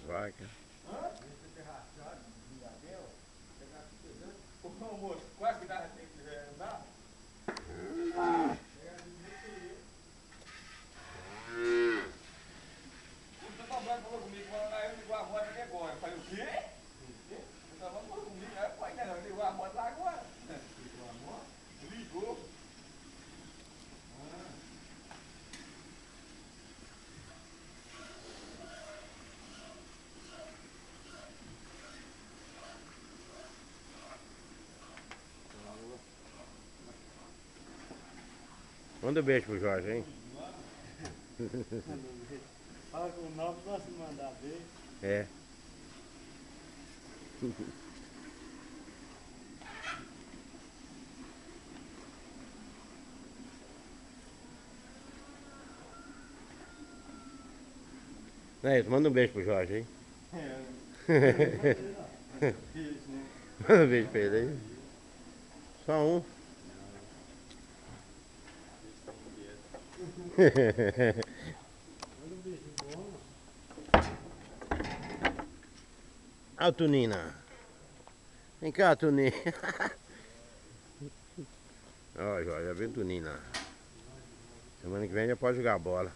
vacas. Ô moço, quase que dá tem que andar. O Tatambrano falou comigo, falou, ah, eu ligo a moto aqui agora. Eu falei, o quê? O Tatambrano falou comigo, aí eu falei, não, ligou a moto lá agora. Ligou a moto? Ligou. Manda um beijo pro Jorge, hein? Fala com o nome, gosta de mandar ver. É. Não é isso, manda um beijo pro Jorge, hein? Manda um beijo pra ele aí. Só um. Manda um beijo bom. Ó, Tunina. Vem cá, Tunina. Ó, Jorge, já viu Tunina. Semana que vem já pode jogar bola.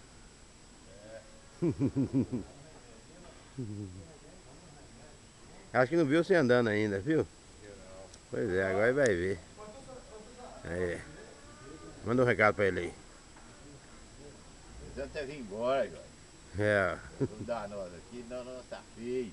Acho que não viu você andando ainda, viu? Pois é, agora vai ver. Aí. Manda um recado pra ele aí. Precisamos até vir embora, Jorge. É. Não dá nós aqui, não, nós tá feio.